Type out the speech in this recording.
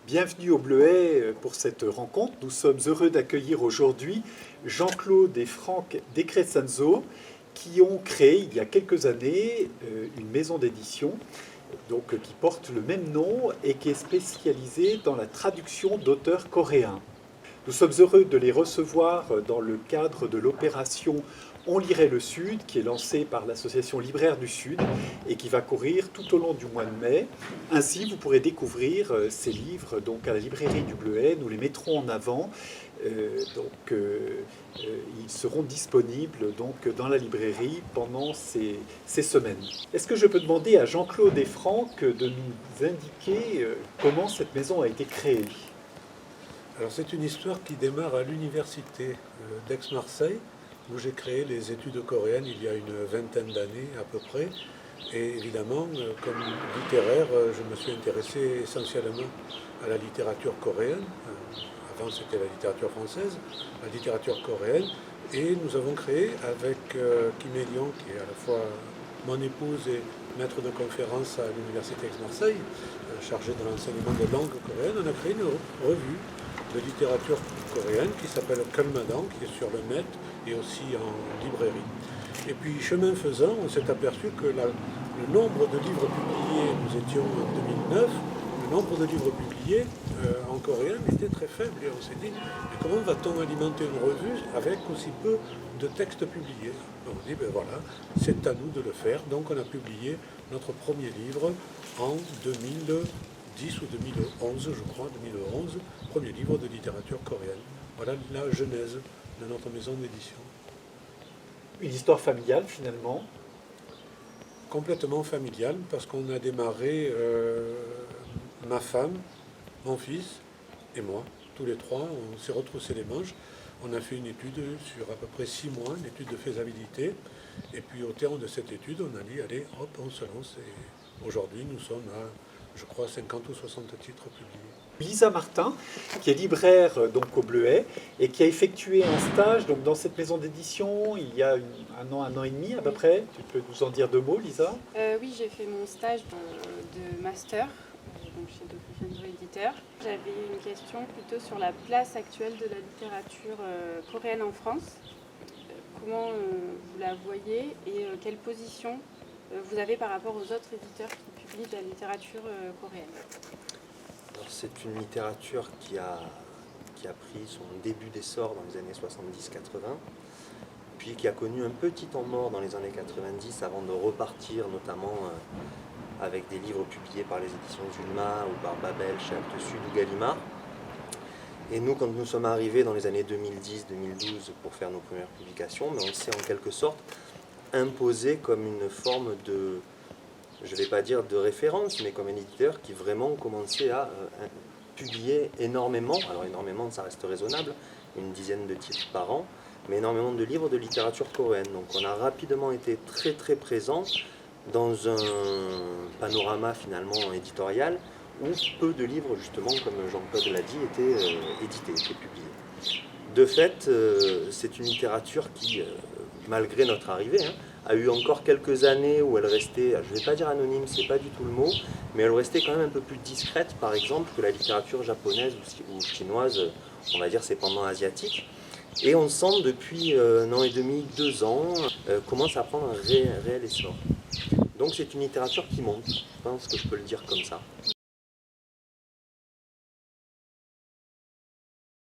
Bienvenue au Bleuet pour cette rencontre. Nous sommes heureux d'accueillir aujourd'hui Jean-Claude et Franck Decrescenzo qui ont créé il y a quelques années une maison d'édition qui porte le même nom et qui est spécialisée dans la traduction d'auteurs coréens. Nous sommes heureux de les recevoir dans le cadre de l'opération On lirait le Sud, qui est lancée par l'association Libraire du Sud et qui va courir tout au long du mois de mai. Ainsi, vous pourrez découvrir ces livres à la librairie du Bleuet. Nous les mettrons en avant. Ils seront disponibles dans la librairie pendant ces semaines. Est-ce que je peux demander à Jean-Claude et Franck de nous indiquer comment cette maison a été créée ? Alors c'est une histoire qui démarre à l'université d'Aix-Marseille, où j'ai créé les études coréennes il y a une vingtaine d'années à peu près. Et évidemment, comme littéraire, je me suis intéressé essentiellement à la littérature coréenne. Avant c'était la littérature française, la littérature coréenne. Et nous avons créé avec Kim Hye-lyong, qui est à la fois mon épouse et maître de conférence à l'université Aix-Marseille, chargé de l'enseignement des langues coréennes, on a créé une revue de littérature coréenne qui s'appelle Kalmadang, qui est sur le net et aussi en librairie. Et puis, chemin faisant, on s'est aperçu que le nombre de livres publiés, nous étions en 2009, le nombre de livres publiés en coréen était très faible. Et on s'est dit, mais comment va-t-on alimenter une revue avec aussi peu de textes publiés? On dit, ben voilà, c'est à nous de le faire. Donc on a publié notre premier livre en 2010 ou 2011, je crois, 2011, premier livre de littérature coréenne. Voilà la genèse de notre maison d'édition. Une histoire familiale finalement. Complètement familiale, parce qu'on a démarré, ma femme, mon fils et moi, tous les trois, on s'est retroussé les manches. On a fait une étude sur à peu près 6 mois, une étude de faisabilité. Et puis au terme de cette étude, on a dit, allez, hop, on se lance. Et aujourd'hui, nous sommes à, je crois, 50 ou 60 titres publiés. Lisa Martin, qui est libraire au Bleuet et qui a effectué un stage dans cette maison d'édition il y a un an et demi à peu près. Tu peux nous en dire 2 mots, Lisa ? Oui, j'ai fait mon stage de master chez Decrescenzo Éditeur. J'avais une question plutôt sur la place actuelle de la littérature coréenne en France. Comment vous la voyez et quelle position vous avez par rapport aux autres éditeurs qui publient de la littérature coréenne? C'est une littérature qui a pris son début d'essor dans les années 70-80, puis qui a connu un petit temps mort dans les années 90 avant de repartir notamment avec des livres publiés par les éditions Zulma ou par Babel chez Actes Sud ou Gallimard. Et nous, quand nous sommes arrivés dans les années 2010-2012 pour faire nos premières publications, on s'est en quelque sorte imposé comme une forme de, je ne vais pas dire de référence, mais comme un éditeur qui vraiment commençait à publier énormément, alors énormément ça reste raisonnable, une dizaine de titres par an, mais énormément de livres de littérature coréenne. Donc on a rapidement été très très présent dans un panorama finalement éditorial où peu de livres, justement, comme Jean-Claude l'a dit, étaient édités, étaient publiés. De fait, c'est une littérature qui, malgré notre arrivée, a eu encore quelques années où elle restait, je ne vais pas dire anonyme, c'est pas du tout le mot, mais elle restait quand même un peu plus discrète, par exemple, que la littérature japonaise ou chinoise, on va dire ses pendants asiatiques. Et on sent depuis 1 an et demi, 2 ans, commence à prendre un réel essor. Donc c'est une littérature qui monte, je pense que je peux le dire comme ça.